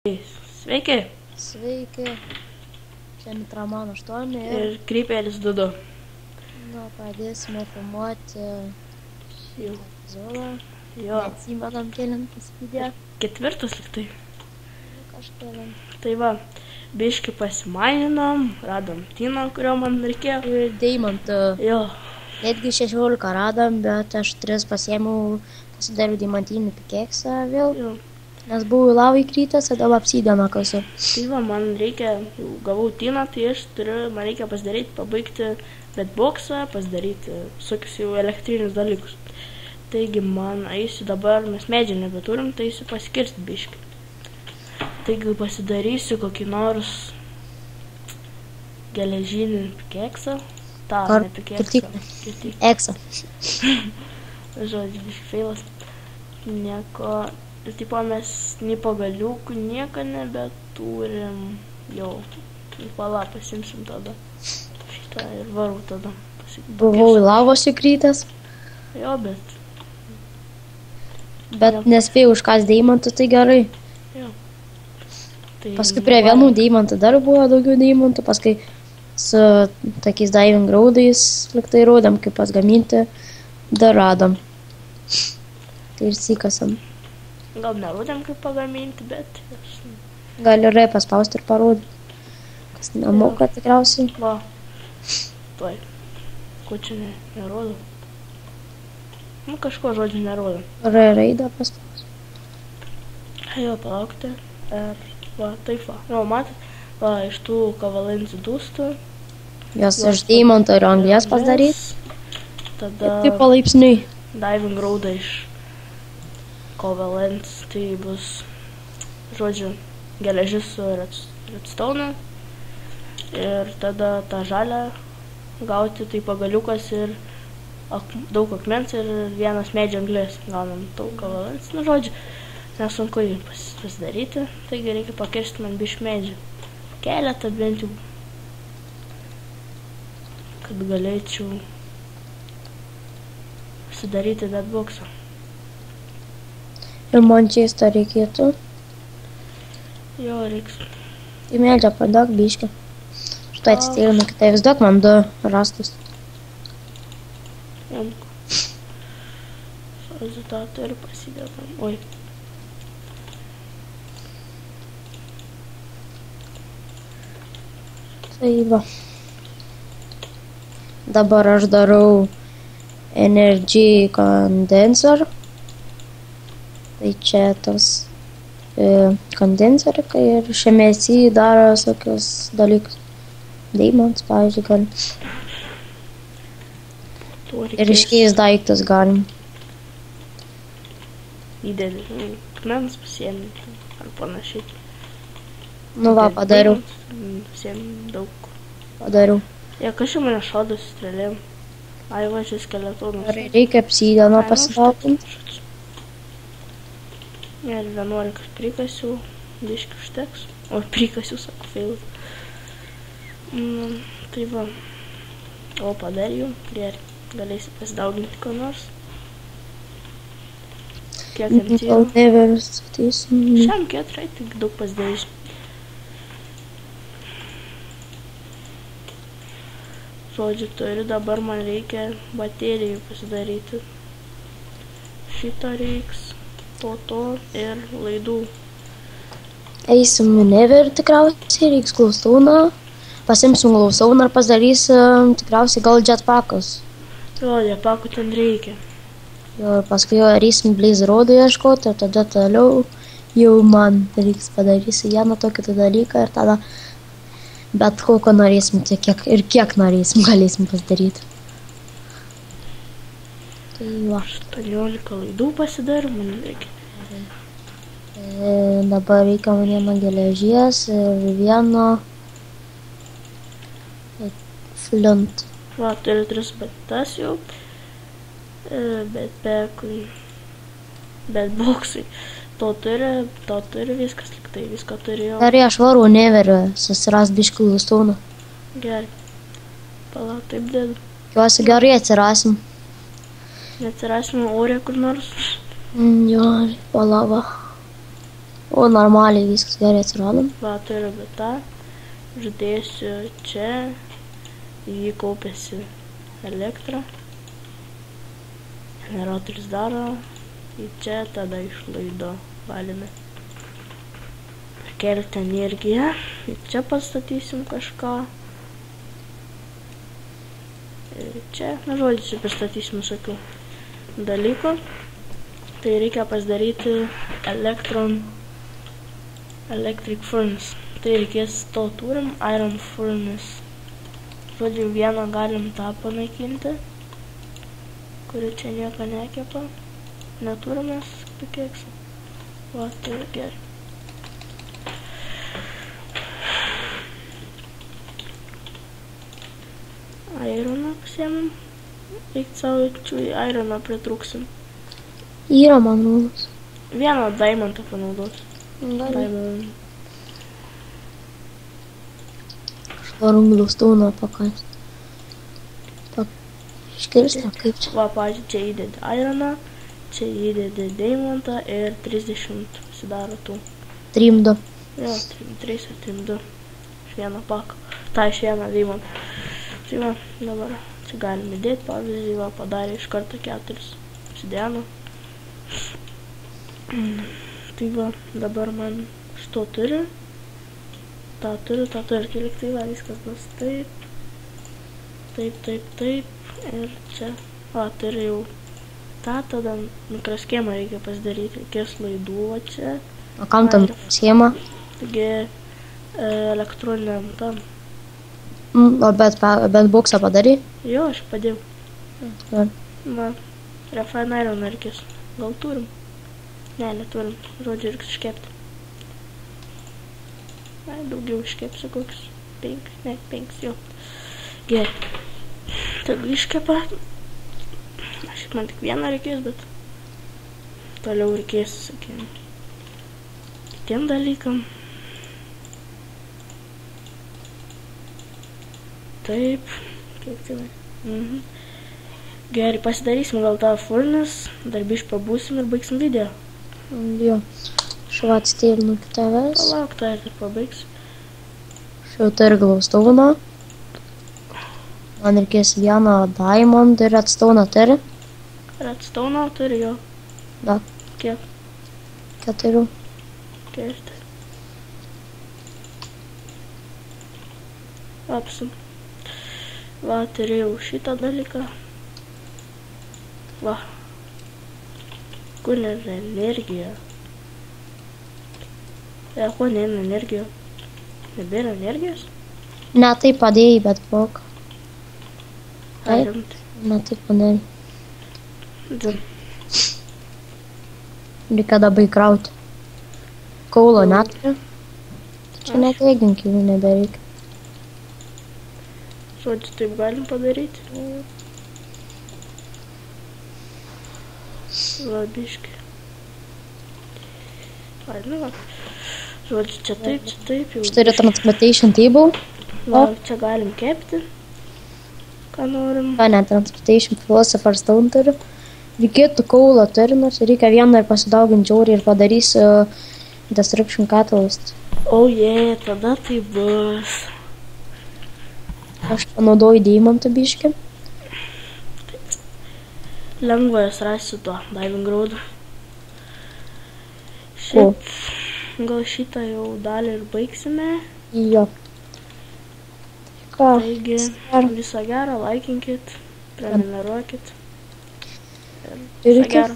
Sveiki. Sveiki. Čia Mitramano 8 Ir Krypėlis 2. Nu, pradėsime filmuoti šį epizodą. Jo. Neatsimenam kelintas video. Ketvirtas liktai. Kažkelint. Tai va, biški pasimaininam, radom Tiną, kurio man reikėjo. Ir deimantą. Jo. Netgi 16 radom, bet aš 3 pasiėmiau, pasidariau deimantinį pikeksą vėl. Jo. Nes buvau lavai krytas, tada apsidėną kasu. Tai va, man reikia, jau gavau Tiną, tai man reikia pasidaryti, pabaigti bedboksą, pasidaryti visokius jau elektrinius dalykus. Taigi man eisiu dabar, mes medžią nebeturim, tai eisiu pasikirsti biškį. Taigi pasidarysiu kokį nors geležinį pikeksą. Ar ne pikeksą. kirtiklį. Eksą. Žodžiu, biškį feilas. Nieko. Ir tipo mes nei pagaliukų, nieko nebeturim. Jau. Pala, pasimsim tada. Šitą ir varau tada. Buvau į lavos įkrytas. Jo, bet. Bet nespėjau užkast deimantų, tai gerai. Jo. Tai Paskui prie vienų deimantų dar buvo daugiau deimantų, paskui su tokiais diving raudais liktai rodėm, kaip pasgaminti, dar radom. Tai ir sikasam. Gal nerodėm, kaip pagaminti, bet... Gali ir paspausti ir parodyti. Kas nemoka tikriausiai. Va. Tuoj. Ko čia nerodo? Nu, kažko žodžiu nerodo. Raidą paspausti. Jo, palaukite. Va, taip va. Jo, matot, va, iš tų kavalencijų dūstų. Jos iš deimanto ir anglies pasidaryti. Tada... Ir taip palaipsniui. Diving raudą iš kovalens, tai bus, žodžiu, geležis su redstone. Ir tada tą žalę gauti, tai pagaliukas ir daug akmens ir vienas medžio anglės. Gaunam daug kovalens, nu žodžiu, nesunku jį pasidaryti, taigi reikia pakirsti man biškį medžių. Keletą bent jau, kad galėčiau pasidaryti bedboksą. Ir man čia įsto reikėtų. Jo, reiks. Į medžią padok biškį. Štai atsitėlinu, kitai vis daug man 2 rastus. Jomku. Rezultatą ir pasidėtam. Oi. Tai va. Dabar aš darau energy condenser. Tai čia tos kondenserikai ir šiame esi daro visokius dalykus. Deimants, pavyzdžiui, gali. Ir iškeis daiktus galim. Įdėlį, akmens pasiėmė ar panašiai. Nu va, padariau. Pasiėmė daug. Padariau. Ja, kažkai mane šaudo su strėlėm. Ai, va, čia skeletonas. Ar reikia apsidėną pasitraukinti? Ir 11 prikasiu, biškį užteks. O, prikasiu, sako, feilas. Tai va. O, padariau. Ir galėsi pasidauginti ko nors. Kiek MT? Šiam 4, tik daug pasidarysiu. Žodžiu, turiu dabar man reikia baterijų pasidaryti. Šitą reiks. To ir laidų. Eisim į never tikriausiai, reiks glaustauną. Pasimsim glaustauną ir pasidarysim tikriausiai gal jetpackus. Jo, jetpackų ten reikia. Jo, ir paskui jo reisim blaze roadų ieškoti ir tada toliau jau man reiks padarysi vieną tokį dalyką ir tada bet kokio norėsim kiek norėsim galėsim pasidaryti. Tai va. 18 laidų pasidarau, man reikia. Dabar reikia man vieno geležies ir vieno flint. Va, turiu 3 batas jau. Bet boksai. To turi viskas liktai, viską turėjau. Gerai, aš varau neveriu, susiras biškį glaustauną. Gerai. Palauk, taip dėdu. Tikiuosi gerai atsirasim. Neatsirasime ore kur nors. Jo, palava. O, normaliai viskas gerai atsiradom. Va, turiu betą. Žudėsiu čia. Jį kaupiasi elektrą. Generatorius daro. Į čia tada išlaido valime. Kelti energiją. Ir čia pastatysim kažką. Ir čia, na žodžiu, čia pristatysim visokių dalykų. Tai reikia pasidaryti electric furnace. Tai reikės to turim, iron furnace. Žodžiu, vieną galim tą panaikinti, kuri čia nieko nekepa. Neturim mes pikeksą. Va, tai gerai. Ironą pasiemam. Reikia savo ironą pritrūksim. Yra, man rodos. Vieną diamantą panaudosiu. Diamond. Švarunglų stūną pakast. Iškirsta, kaip čia? Va, pavyzdžiui, čia įdedi ironą, čia įdedi diamantą ir 30 pasidaro tų. 3-2. Jo, 3 ar 3-2. Iš vieno pako. Ta, iš vieno diamantą. Tai va, dabar čia galim įdėti, pavyzdžiui, va, padarė iš karto 4. Pasidėno. Tai va, dabar man šito turiu. tą turiu, tai lyg tai va, viskas bus taip. Taip. Ir čia, o, turiu jau tą, tada mikroschemą reikia pasidaryti, reikės laidų, va čia. O kam tam schema? Taigi, elektroniniam tam. O bet boksą padarai? Jo, aš padėjau. Ja. Va, refine iron reikės. Gal turim? Ne, neturim. Žodžiu, reiks iškepti. Na, daugiau iškepsiu kokius 5, jo. Gerai. Tada iškepa. Šiaip man tik vieną reikės, bet toliau reikės, sakykime, kitiem dalykam. Taip, kiek tai va. Gerai, pasidarysim gal tą furnace, dar biškį pabūsim ir baigsim video. Jo, šuo atstėlinu kitavęs. Palauk, tai ir pabaigs. Šiau turi glaustauną. Man reikės vieną diamond ir redstone turi. Redstone turi, jo. Da. Kiek? 4. Kerti. Apsim. Va, turėjau šitą dalyką. Va. Kur nėra energija? Ko nėra energija? Nebėra energijos? Ne, tai padėjai, bet bok. Taip, Rimtai. ne, taip padarė. Dzin. Reikia dabar įkrauti. Kaulo neturiu. Čia net eiginkių nebereikia. Žodžiu, taip galim padaryti. Va, biškį. Ai, nu va. Žodžiu, čia taip jau. Štai yra transportation table. Va, čia galim kepti. Ką norim. Va, ne, transportation philosopher stone turiu. Reikėtų kaulo turinos, reikia vieną ir pasidauginti žiauriai ir padarysiu destruction catalyst. O, jie, tada tai bus. Aš panaudoju deimantą biškį. Lengva jas rasti tuo diving road. Šiaip, gal šitą jau dalį ir baigsime. Jo. Ką? Taigi, visą gerą, laikinkit, prenumeruokit. Ir Visą iki gerą.